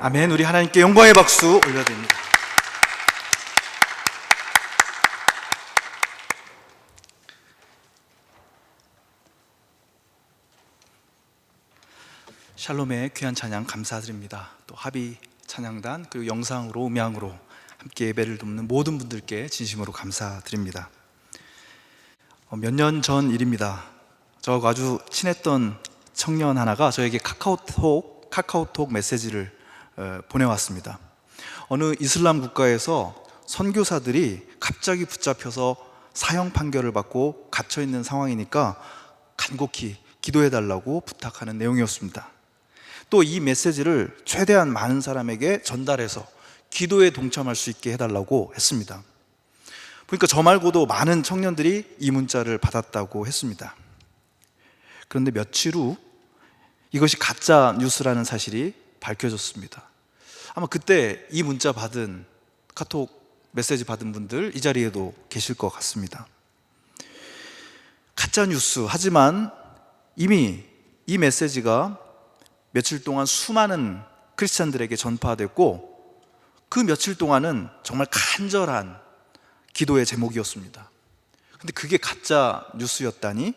아멘. 우리 하나님께 영광의 박수 올려드립니다. 샬롬의 귀한 찬양 감사드립니다. 또 합의 찬양단 그리고 영상으로 음향으로 함께 예배를 돕는 모든 분들께 진심으로 감사드립니다. 몇 년 전 일입니다. 저하고 아주 친했던 청년 하나가 저에게 카카오톡 메시지를 보내왔습니다. 어느 이슬람 국가에서 선교사들이 갑자기 붙잡혀서 사형 판결을 받고 갇혀있는 상황이니까 간곡히 기도해달라고 부탁하는 내용이었습니다. 또 이 메시지를 최대한 많은 사람에게 전달해서 기도에 동참할 수 있게 해달라고 했습니다. 그러니까 저 말고도 많은 청년들이 이 문자를 받았다고 했습니다. 그런데 며칠 후 이것이 가짜 뉴스라는 사실이 밝혀졌습니다. 아마 그때 이 문자 받은, 카톡 메시지 받은 분들 이 자리에도 계실 것 같습니다. 가짜 뉴스, 하지만 이미 이 메시지가 며칠 동안 수많은 크리스찬들에게 전파됐고 그 며칠 동안은 정말 간절한 기도의 제목이었습니다. 근데 그게 가짜 뉴스였다니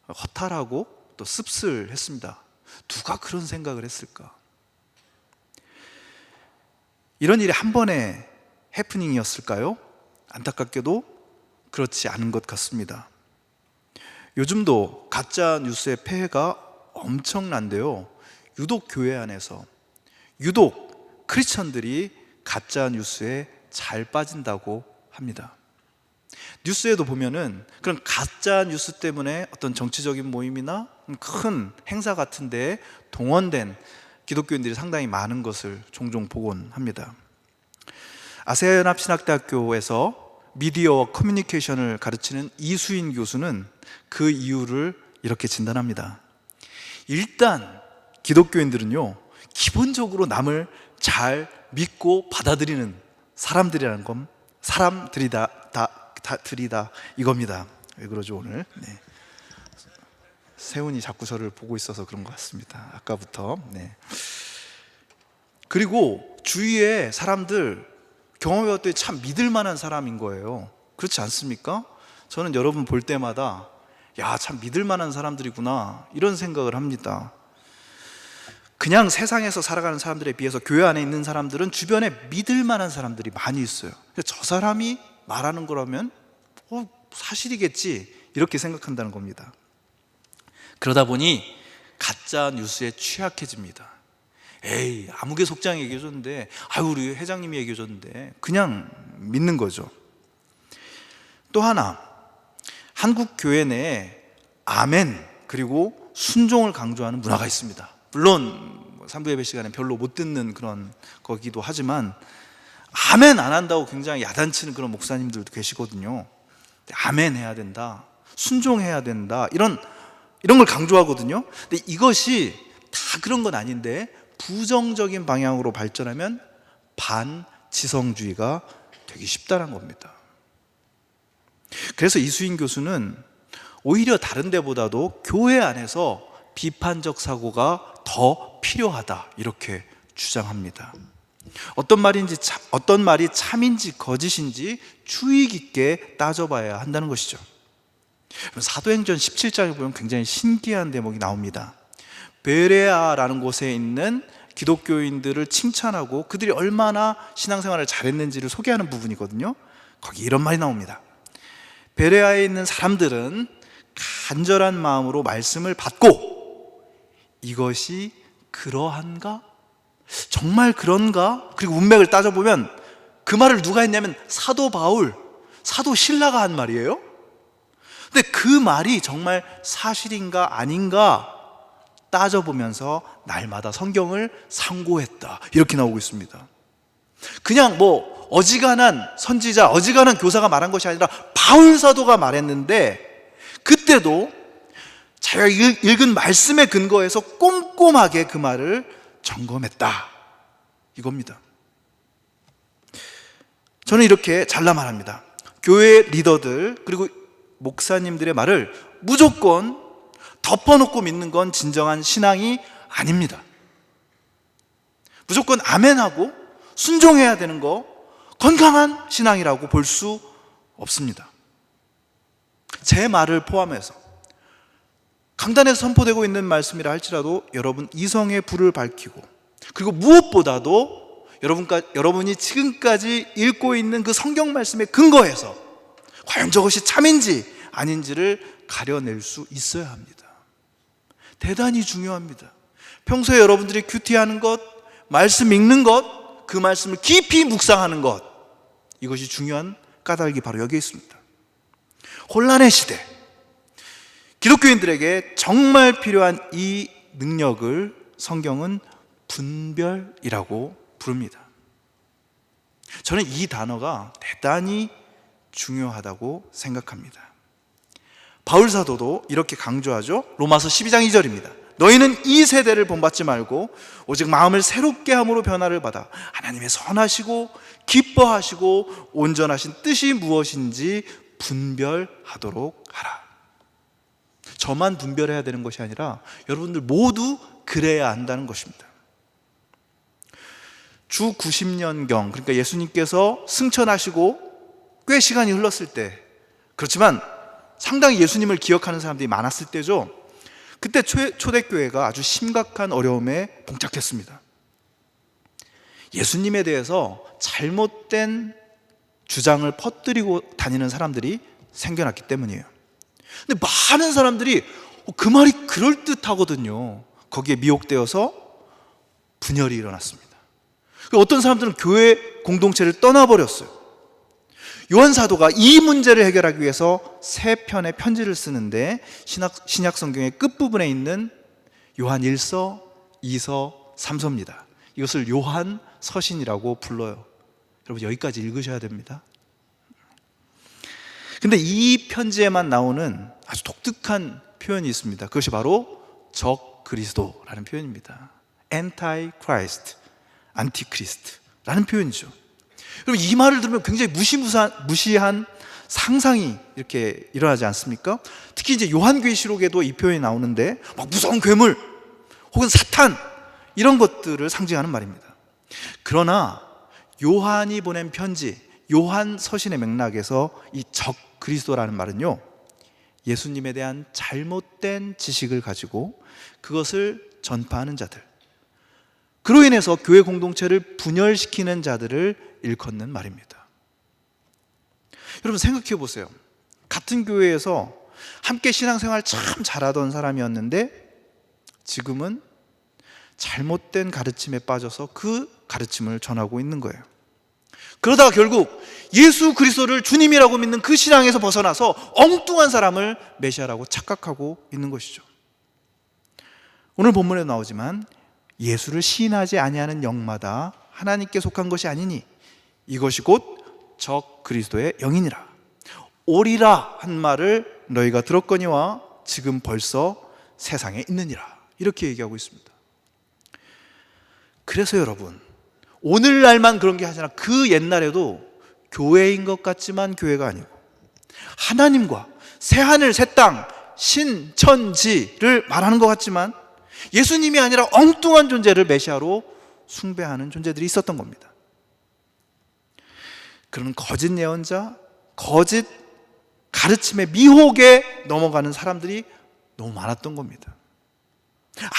허탈하고 또 씁쓸했습니다. 누가 그런 생각을 했을까? 이런 일이 한 번의 해프닝이었을까요? 안타깝게도 그렇지 않은 것 같습니다. 요즘도 가짜 뉴스의 폐해가 엄청난데요, 유독 교회 안에서, 유독 크리스천들이 가짜 뉴스에 잘 빠진다고 합니다. 뉴스에도 보면은 그런 가짜 뉴스 때문에 어떤 정치적인 모임이나 큰 행사 같은 데에 동원된 기독교인들이 상당히 많은 것을 종종 보곤 합니다. 아세아연합신학대학교에서 미디어와 커뮤니케이션을 가르치는 이수인 교수는 그 이유를 이렇게 진단합니다. 일단 기독교인들은요, 기본적으로 남을 잘 믿고 받아들이는 사람들이다 이겁니다. 왜 그러죠 오늘? 네. 세훈이 자꾸 저를 보고 있어서 그런 것 같습니다. 아까부터. 네. 그리고 주위에 사람들 경험해봤더니 참 믿을 만한 사람인 거예요. 그렇지 않습니까? 저는 여러분 볼 때마다 야, 참 믿을 만한 사람들이구나 이런 생각을 합니다. 그냥 세상에서 살아가는 사람들에 비해서 교회 안에 있는 사람들은 주변에 믿을 만한 사람들이 많이 있어요. 저 사람이 말하는 거라면 사실이겠지 이렇게 생각한다는 겁니다. 그러다 보니 가짜 뉴스에 취약해집니다. 에이, 아무개 속장이 얘기해줬는데, 우리 회장님이 얘기해줬는데 그냥 믿는 거죠. 또 하나, 한국 교회 내에 아멘 그리고 순종을 강조하는 문화가 있습니다. 물론 3부 예배 시간에 별로 못 듣는 그런 거기도 하지만 아멘 안 한다고 굉장히 야단치는 그런 목사님들도 계시거든요. 아멘 해야 된다, 순종해야 된다, 이런 걸 강조하거든요. 근데 이것이 다 그런 건 아닌데 부정적인 방향으로 발전하면 반지성주의가 되기 쉽다는 겁니다. 그래서 이수인 교수는 오히려 다른 데보다도 교회 안에서 비판적 사고가 더 필요하다 이렇게 주장합니다. 어떤 말이 참인지 거짓인지 주의 깊게 따져봐야 한다는 것이죠. 사도행전 17장에 보면 굉장히 신기한 대목이 나옵니다. 베레아라는 곳에 있는 기독교인들을 칭찬하고 그들이 얼마나 신앙생활을 잘했는지를 소개하는 부분이거든요. 거기 이런 말이 나옵니다. 베레아에 있는 사람들은 간절한 마음으로 말씀을 받고 이것이 그러한가? 정말 그런가? 그리고 문맥을 따져보면 그 말을 누가 했냐면 사도 바울, 사도 신라가 한 말이에요. 근데 그 말이 정말 사실인가 아닌가 따져보면서 날마다 성경을 상고했다 이렇게 나오고 있습니다. 그냥 어지간한 선지자, 어지간한 교사가 말한 것이 아니라 바울 사도가 말했는데 그때도 자기가 읽은 말씀에 근거해서 꼼꼼하게 그 말을 점검했다 이겁니다. 저는 이렇게 잘라 말합니다. 교회 리더들 그리고 목사님들의 말을 무조건 덮어놓고 믿는 건 진정한 신앙이 아닙니다. 무조건 아멘하고 순종해야 되는 거 건강한 신앙이라고 볼 수 없습니다. 제 말을 포함해서 강단에서 선포되고 있는 말씀이라 할지라도 여러분 이성의 불을 밝히고, 그리고 무엇보다도 여러분이 지금까지 읽고 있는 그 성경 말씀에 근거해서 과연 저것이 참인지 아닌지를 가려낼 수 있어야 합니다. 대단히 중요합니다. 평소에 여러분들이 큐티하는 것, 말씀 읽는 것, 그 말씀을 깊이 묵상하는 것, 이것이 중요한 까닭이 바로 여기에 있습니다. 혼란의 시대, 기독교인들에게 정말 필요한 이 능력을 성경은 분별이라고 부릅니다. 저는 이 단어가 대단히 중요하다고 생각합니다. 바울 사도도 이렇게 강조하죠. 로마서 12장 2절입니다. 너희는 이 세대를 본받지 말고 오직 마음을 새롭게 함으로 변화를 받아 하나님의 선하시고 기뻐하시고 온전하신 뜻이 무엇인지 분별하도록 하라. 저만 분별해야 되는 것이 아니라 여러분들 모두 그래야 한다는 것입니다. 주 90년경, 그러니까 예수님께서 승천하시고 꽤 시간이 흘렀을 때, 그렇지만 상당히 예수님을 기억하는 사람들이 많았을 때죠. 그때 초대교회가 아주 심각한 어려움에 봉착했습니다. 예수님에 대해서 잘못된 주장을 퍼뜨리고 다니는 사람들이 생겨났기 때문이에요. 근데 많은 사람들이 그 말이 그럴듯하거든요. 거기에 미혹되어서 분열이 일어났습니다. 어떤 사람들은 교회 공동체를 떠나버렸어요. 요한 사도가 이 문제를 해결하기 위해서 3편의 편지를 쓰는데 신약 성경의 끝부분에 있는 요한 1서, 2서, 3서입니다. 이것을 요한 서신이라고 불러요. 여러분 여기까지 읽으셔야 됩니다. 근데 이 편지에만 나오는 아주 독특한 표현이 있습니다. 그것이 바로 적 그리스도라는 표현입니다. Antichrist, 안티크리스트라는 표현이죠. 여러분 이 말을 들으면 굉장히 무시한 상상이 이렇게 일어나지 않습니까? 특히 이제 요한계시록에도 이 표현이 나오는데 막 무서운 괴물 혹은 사탄 이런 것들을 상징하는 말입니다. 그러나 요한이 보낸 편지, 요한 서신의 맥락에서 이 적 그리스도라는 말은요, 예수님에 대한 잘못된 지식을 가지고 그것을 전파하는 자들, 그로 인해서 교회 공동체를 분열시키는 자들을 일컫는 말입니다. 여러분 생각해 보세요. 같은 교회에서 함께 신앙생활 참 잘하던 사람이었는데 지금은 잘못된 가르침에 빠져서 그 가르침을 전하고 있는 거예요. 그러다가 결국 예수 그리스도를 주님이라고 믿는 그 신앙에서 벗어나서 엉뚱한 사람을 메시아라고 착각하고 있는 것이죠. 오늘 본문에 나오지만 예수를 시인하지 아니하는 영마다 하나님께 속한 것이 아니니 이것이 곧 적 그리스도의 영이니라. 오리라 한 말을 너희가 들었거니와 지금 벌써 세상에 있느니라. 이렇게 얘기하고 있습니다. 그래서 여러분 오늘날만 그런 게 아니라 그 옛날에도 교회인 것 같지만 교회가 아니고 하나님과 새하늘 새땅 신천지를 말하는 것 같지만 예수님이 아니라 엉뚱한 존재를 메시아로 숭배하는 존재들이 있었던 겁니다. 그런 거짓 예언자, 거짓 가르침의 미혹에 넘어가는 사람들이 너무 많았던 겁니다.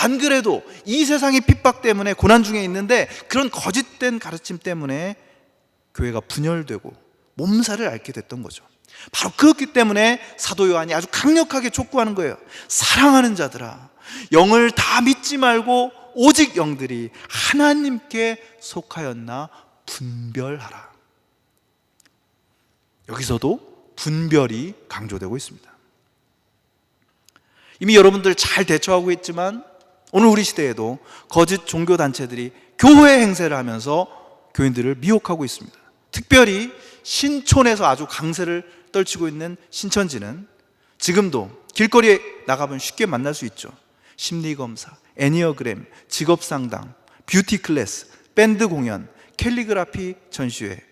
안 그래도 이 세상의 핍박 때문에 고난 중에 있는데 그런 거짓된 가르침 때문에 교회가 분열되고 몸살을 앓게 됐던 거죠. 바로 그렇기 때문에 사도 요한이 아주 강력하게 촉구하는 거예요. 사랑하는 자들아, 영을 다 믿지 말고 오직 영들이 하나님께 속하였나 분별하라. 여기서도 분별이 강조되고 있습니다. 이미 여러분들 잘 대처하고 있지만 오늘 우리 시대에도 거짓 종교단체들이 교회 행세를 하면서 교인들을 미혹하고 있습니다. 특별히 신촌에서 아주 강세를 떨치고 있는 신천지는 지금도 길거리에 나가면 쉽게 만날 수 있죠. 심리검사, 애니어그램, 직업상담, 뷰티 클래스, 밴드 공연, 캘리그라피 전시회,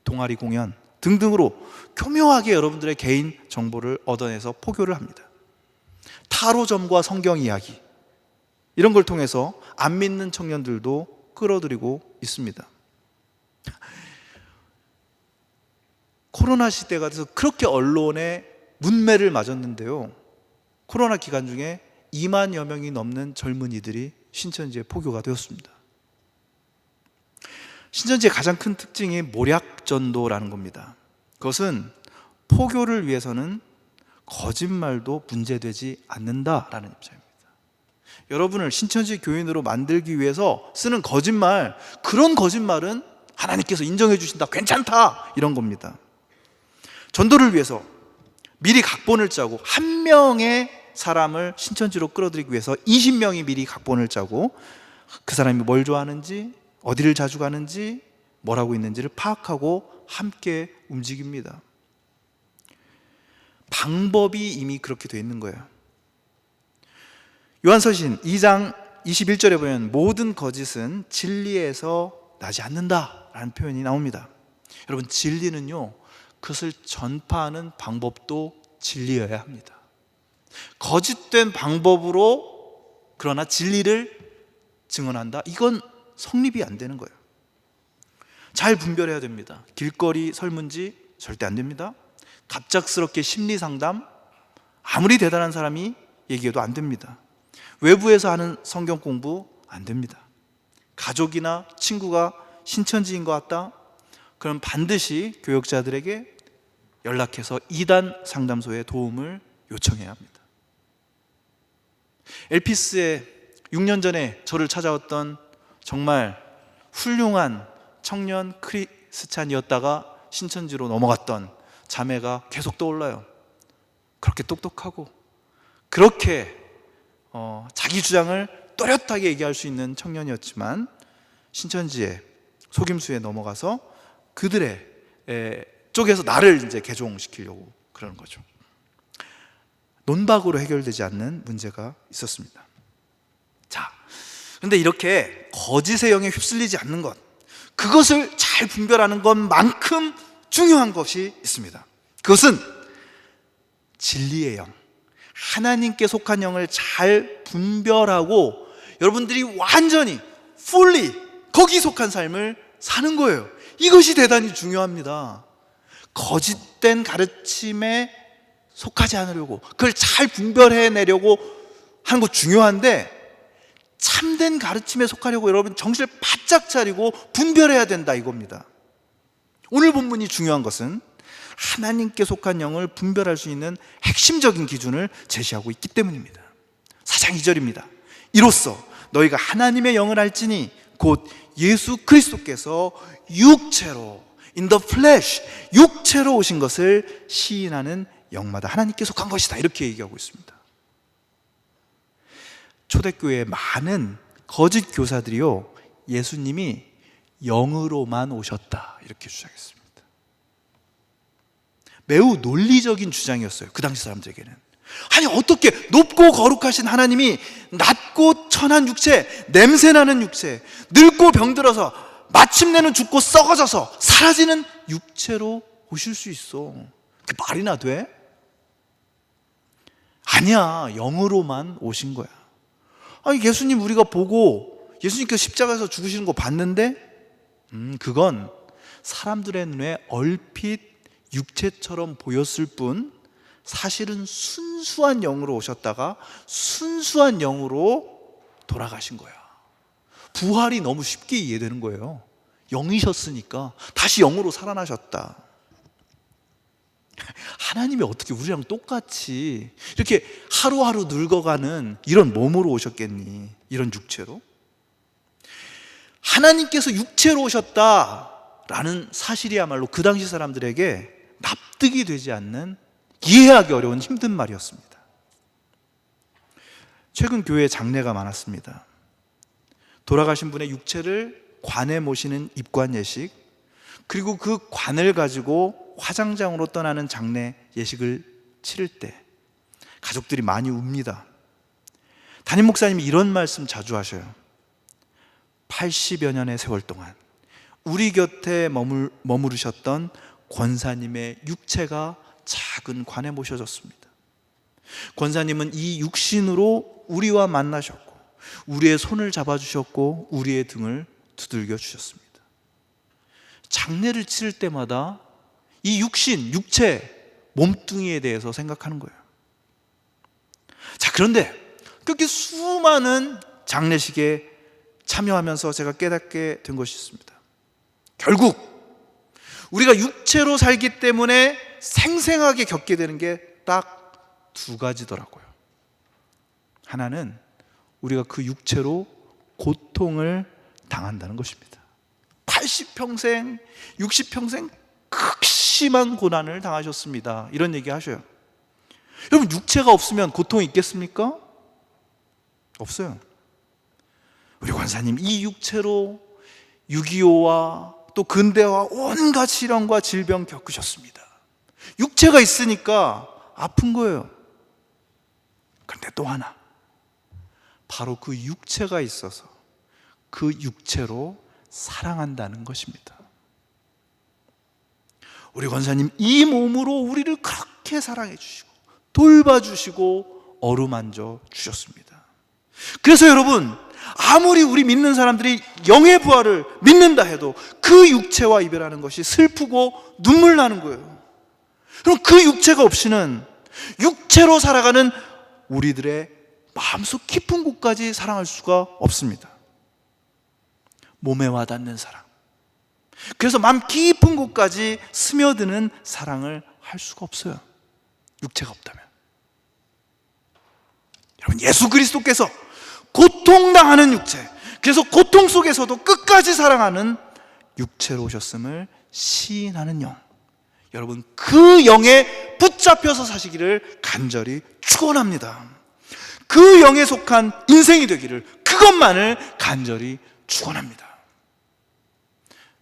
동아리 공연 등등으로 교묘하게 여러분들의 개인 정보를 얻어내서 포교를 합니다. 타로점과 성경 이야기 이런 걸 통해서 안 믿는 청년들도 끌어들이고 있습니다. 코로나 시대가 돼서 그렇게 언론에 문매를 맞았는데요, 코로나 기간 중에 2만여 명이 넘는 젊은이들이 신천지에 포교가 되었습니다. 신천지의 가장 큰 특징이 모략전도라는 겁니다. 그것은 포교를 위해서는 거짓말도 문제되지 않는다라는 입장입니다. 여러분을 신천지 교인으로 만들기 위해서 쓰는 거짓말, 그런 거짓말은 하나님께서 인정해 주신다, 괜찮다, 이런 겁니다. 전도를 위해서 미리 각본을 짜고, 한 명의 사람을 신천지로 끌어들이기 위해서 20명이 미리 각본을 짜고, 그 사람이 뭘 좋아하는지, 어디를 자주 가는지, 뭘 하고 있는지를 파악하고 함께 움직입니다. 방법이 이미 그렇게 되어 있는 거예요. 요한서신 2장 21절에 보면 모든 거짓은 진리에서 나지 않는다라는 표현이 나옵니다. 여러분, 진리는요, 그것을 전파하는 방법도 진리여야 합니다. 거짓된 방법으로 그러나 진리를 증언한다, 이건 성립이 안 되는 거예요. 잘 분별해야 됩니다. 길거리 설문지 절대 안 됩니다. 갑작스럽게 심리상담, 아무리 대단한 사람이 얘기해도 안 됩니다. 외부에서 하는 성경 공부 안 됩니다. 가족이나 친구가 신천지인 것 같다, 그럼 반드시 교역자들에게 연락해서 이단 상담소에 도움을 요청해야 합니다. 엘피스에 6년 전에 저를 찾아왔던 정말 훌륭한 청년 크리스찬이었다가 신천지로 넘어갔던 자매가 계속 떠올라요. 그렇게 똑똑하고 그렇게 자기 주장을 또렷하게 얘기할 수 있는 청년이었지만 신천지의 속임수에 넘어가서 그들의 쪽에서 나를 이제 개종시키려고 그러는 거죠. 논박으로 해결되지 않는 문제가 있었습니다. 자, 그런데 이렇게 거짓의 영에 휩쓸리지 않는 것, 그것을 잘 분별하는 것만큼 중요한 것이 있습니다. 그것은 진리의 영, 하나님께 속한 영을 잘 분별하고 여러분들이 완전히 fully 거기 속한 삶을 사는 거예요. 이것이 대단히 중요합니다. 거짓된 가르침에 속하지 않으려고, 그걸 잘 분별해내려고 하는 거 중요한데, 참된 가르침에 속하려고 여러분 정신을 바짝 차리고 분별해야 된다, 이겁니다. 오늘 본문이 중요한 것은 하나님께 속한 영을 분별할 수 있는 핵심적인 기준을 제시하고 있기 때문입니다. 4장 2절입니다. 이로써 너희가 하나님의 영을 알지니 곧 예수 그리스도께서 육체로, in the flesh, 육체로 오신 것을 시인하는 영마다 하나님께 속한 것이다, 이렇게 얘기하고 있습니다. 초대교회의 많은 거짓 교사들이요, 예수님이 영으로만 오셨다, 이렇게 주장했습니다. 매우 논리적인 주장이었어요, 그 당시 사람들에게는. 아니, 어떻게 높고 거룩하신 하나님이 낮고 천한 육체, 냄새나는 육체, 늙고 병들어서 마침내는 죽고 썩어져서 사라지는 육체로 오실 수 있어? 그게 말이나 돼? 아니야, 영으로만 오신 거야. 아니, 예수님 우리가 보고 예수님께서 십자가에서 죽으시는 거 봤는데, 그건 사람들의 눈에 얼핏 육체처럼 보였을 뿐 사실은 순수한 영으로 오셨다가 순수한 영으로 돌아가신 거야. 부활이 너무 쉽게 이해되는 거예요. 영이셨으니까 다시 영으로 살아나셨다. 하나님이 어떻게 우리랑 똑같이 이렇게 하루하루 늙어가는 이런 몸으로 오셨겠니? 이런 육체로? 하나님께서 육체로 오셨다라는 사실이야말로 그 당시 사람들에게 납득이 되지 않는, 이해하기 어려운 힘든 말이었습니다. 최근 교회에 장례가 많았습니다. 돌아가신 분의 육체를 관에 모시는 입관 예식, 그리고 그 관을 가지고 화장장으로 떠나는 장례 예식을 치를 때 가족들이 많이 웁니다. 담임 목사님이 이런 말씀 자주 하셔요. 80여 년의 세월 동안 우리 곁에 머무르셨던 권사님의 육체가 작은 관에 모셔졌습니다. 권사님은 이 육신으로 우리와 만나셨고 우리의 손을 잡아주셨고 우리의 등을 두들겨 주셨습니다. 장례를 치를 때마다 이 육신, 육체, 몸뚱이에 대해서 생각하는 거예요. 자, 그런데 그렇게 수많은 장례식에 참여하면서 제가 깨닫게 된 것이 있습니다. 결국 우리가 육체로 살기 때문에 생생하게 겪게 되는 게 딱 두 가지더라고요. 하나는 우리가 그 육체로 고통을 당한다는 것입니다. 80평생, 60평생 극심한 고난을 당하셨습니다. 이런 얘기 하셔요. 여러분, 육체가 없으면 고통이 있겠습니까? 없어요. 우리 권사님, 이 육체로 6.25와 또 근대화 온갖 시련과 질병 겪으셨습니다. 육체가 있으니까 아픈 거예요. 그런데 또 하나, 바로 그 육체가 있어서 그 육체로 사랑한다는 것입니다. 우리 권사님, 이 몸으로 우리를 그렇게 사랑해 주시고 돌봐주시고 어루만져 주셨습니다. 그래서 여러분, 아무리 우리 믿는 사람들이 영의 부활을 믿는다 해도 그 육체와 이별하는 것이 슬프고 눈물 나는 거예요. 그럼 그 육체가 없이는 육체로 살아가는 우리들의 마음속 깊은 곳까지 사랑할 수가 없습니다. 몸에 와닿는 사랑, 그래서 마음 깊은 곳까지 스며드는 사랑을 할 수가 없어요. 육체가 없다면. 여러분, 예수 그리스도께서 고통당하는 육체, 그래서 고통 속에서도 끝까지 사랑하는 육체로 오셨음을 시인하는 영, 여러분, 그 영에 붙잡혀서 사시기를 간절히 축원합니다. 그 영에 속한 인생이 되기를, 그것만을 간절히 축원합니다.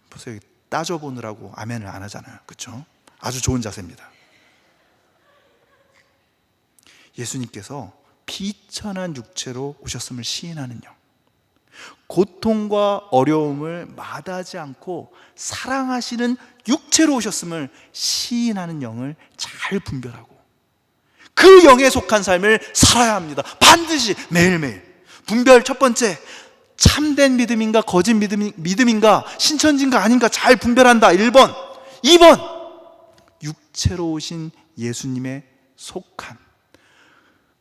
보세요, 따져보느라고 아멘을 안 하잖아요. 그렇죠? 아주 좋은 자세입니다. 예수님께서 비천한 육체로 오셨음을 시인하는 영, 고통과 어려움을 마다하지 않고 사랑하시는 육체로 오셨음을 시인하는 영을 잘 분별하고 그 영에 속한 삶을 살아야 합니다. 반드시 매일매일. 분별 첫 번째, 참된 믿음인가 거짓 믿음인가 신천지인가 아닌가 잘 분별한다. 1번. 2번, 육체로 오신 예수님에 속한,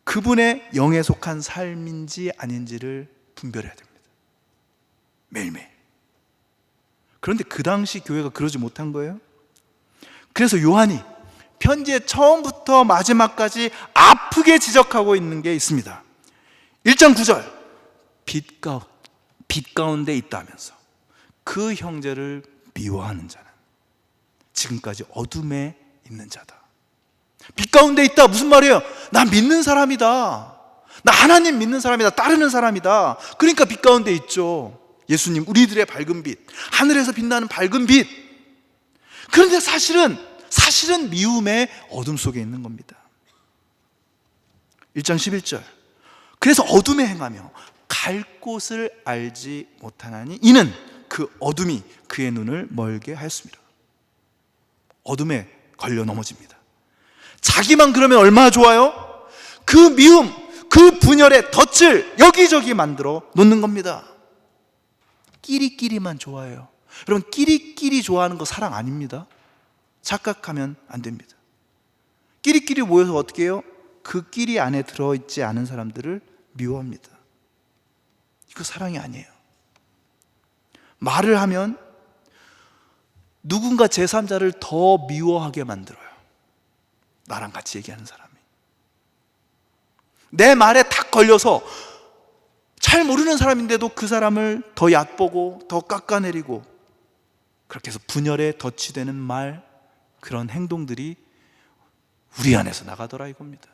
그분의 영에 속한 삶인지 아닌지를 분별해야 됩니다. 매일매일. 그런데 그 당시 교회가 그러지 못한 거예요. 그래서 요한이 편지의 처음부터 마지막까지 아프게 지적하고 있는 게 있습니다. 1장 9절, 빛 가운데 있다면서 그 형제를 미워하는 자는 지금까지 어둠에 있는 자다. 빛 가운데 있다, 무슨 말이에요? 나 믿는 사람이다, 나 하나님 믿는 사람이다, 따르는 사람이다. 그러니까 빛 가운데 있죠. 예수님, 우리들의 밝은 빛, 하늘에서 빛나는 밝은 빛. 그런데 사실은 미움의 어둠 속에 있는 겁니다. 1장 11절, 그래서 어둠에 행하며 갈 곳을 알지 못하나니 이는 그 어둠이 그의 눈을 멀게 하였습니다. 어둠에 걸려 넘어집니다. 자기만 그러면 얼마나 좋아요? 그 미움, 그 분열의 덫을 여기저기 만들어 놓는 겁니다. 끼리끼리만 좋아해요. 여러분, 끼리끼리 좋아하는 거 사랑 아닙니다. 착각하면 안 됩니다. 끼리끼리 모여서 어떻게 해요? 그 끼리 안에 들어있지 않은 사람들을 미워합니다. 이거 사랑이 아니에요. 말을 하면 누군가 제3자를 더 미워하게 만들어요. 나랑 같이 얘기하는 사람이 내 말에 탁 걸려서 잘 모르는 사람인데도 그 사람을 더 얕보고 더 깎아내리고, 그렇게 해서 분열에 덫이 되는 말, 그런 행동들이 우리 안에서 나가더라 이겁니다.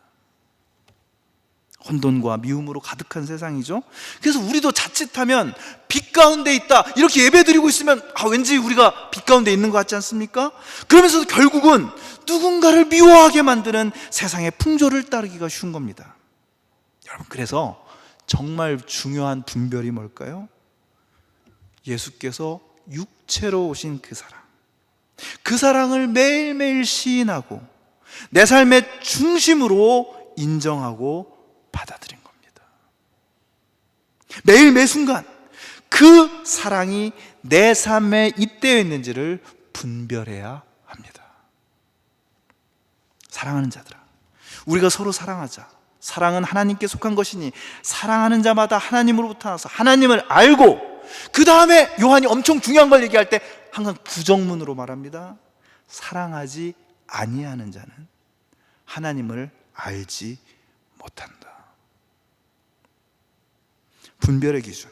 혼돈과 미움으로 가득한 세상이죠. 그래서 우리도 자칫하면 빛 가운데 있다 이렇게 예배드리고 있으면 왠지 우리가 빛 가운데 있는 것 같지 않습니까? 그러면서 결국은 누군가를 미워하게 만드는 세상의 풍조를 따르기가 쉬운 겁니다. 여러분, 그래서 정말 중요한 분별이 뭘까요? 예수께서 육체로 오신 그 사랑, 그 사랑을 매일매일 시인하고 내 삶의 중심으로 인정하고 받아들인 겁니다. 매일 매 순간 그 사랑이 내 삶에 잇대어 있는지를 분별해야 합니다. 사랑하는 자들아, 우리가 서로 사랑하자. 사랑은 하나님께 속한 것이니 사랑하는 자마다 하나님으로부터 나서 하나님을 알고, 그 다음에 요한이 엄청 중요한 걸 얘기할 때 항상 부정문으로 말합니다. 사랑하지 아니하는 자는 하나님을 알지 못한다. 분별의 기준,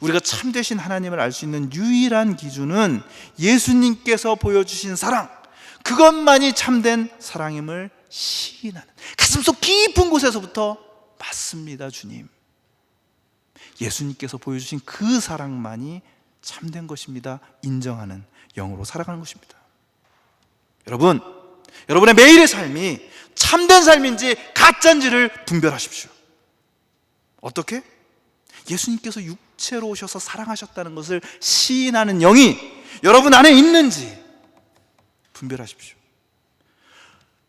우리가 참되신 하나님을 알 수 있는 유일한 기준은 예수님께서 보여주신 사랑, 그것만이 참된 사랑임을 시인하는, 가슴속 깊은 곳에서부터 맞습니다 주님, 예수님께서 보여주신 그 사랑만이 참된 것입니다, 인정하는 영으로 살아가는 것입니다. 여러분, 여러분의 매일의 삶이 참된 삶인지 가짜인지를 분별하십시오. 어떻게? 예수님께서 육체로 오셔서 사랑하셨다는 것을 시인하는 영이 여러분 안에 있는지 분별하십시오.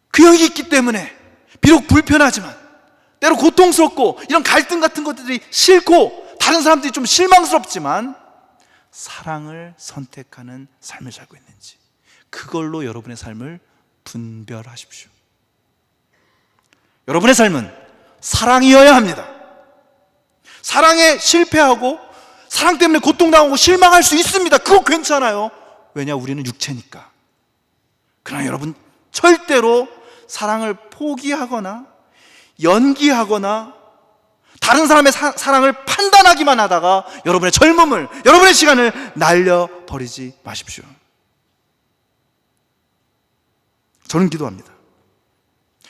그 영이 있기 때문에 비록 불편하지만, 때로 고통스럽고 이런 갈등 같은 것들이 싫고 다른 사람들이 좀 실망스럽지만 사랑을 선택하는 삶을 살고 있는지, 그걸로 여러분의 삶을 분별하십시오. 여러분의 삶은 사랑이어야 합니다. 사랑에 실패하고 사랑 때문에 고통당하고 실망할 수 있습니다. 그거 괜찮아요. 왜냐? 우리는 육체니까. 그러나 여러분, 절대로 사랑을 포기하거나 연기하거나 다른 사람의 사랑을 판단하기만 하다가 여러분의 젊음을, 여러분의 시간을 날려버리지 마십시오. 저는 기도합니다.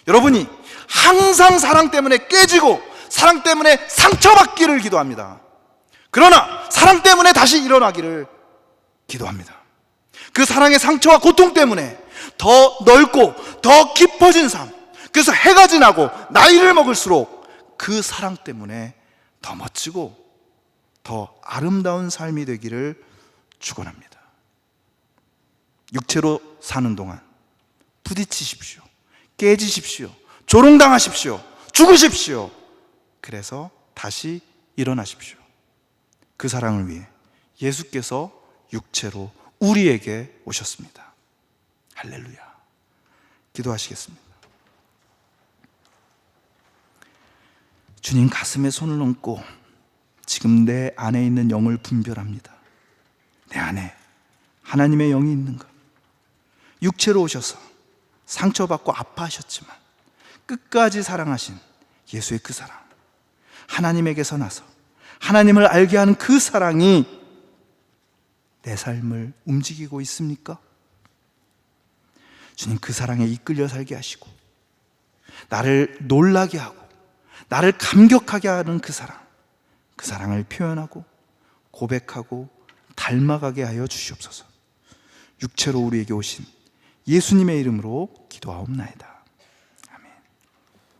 여러분이 항상 사랑 때문에 깨지고 사랑 때문에 상처받기를 기도합니다. 그러나 사랑 때문에 다시 일어나기를 기도합니다. 그 사랑의 상처와 고통 때문에 더 넓고 더 깊어진 삶, 그래서 해가 지나고 나이를 먹을수록 그 사랑 때문에 더 멋지고 더 아름다운 삶이 되기를 축원합니다. 육체로 사는 동안 부딪히십시오, 깨지십시오, 조롱당하십시오, 죽으십시오. 그래서 다시 일어나십시오. 그 사랑을 위해 예수께서 육체로 우리에게 오셨습니다. 할렐루야. 기도하시겠습니다. 주님, 가슴에 손을 얹고 지금 내 안에 있는 영을 분별합니다. 내 안에 하나님의 영이 있는가? 육체로 오셔서 상처받고 아파하셨지만 끝까지 사랑하신 예수의 그 사랑, 하나님에게서 나서 하나님을 알게 하는 그 사랑이 내 삶을 움직이고 있습니까? 주님, 그 사랑에 이끌려 살게 하시고 나를 놀라게 하고 나를 감격하게 하는 그 사랑을 표현하고 고백하고 닮아가게 하여 주시옵소서. 육체로 우리에게 오신 예수님의 이름으로 기도하옵나이다.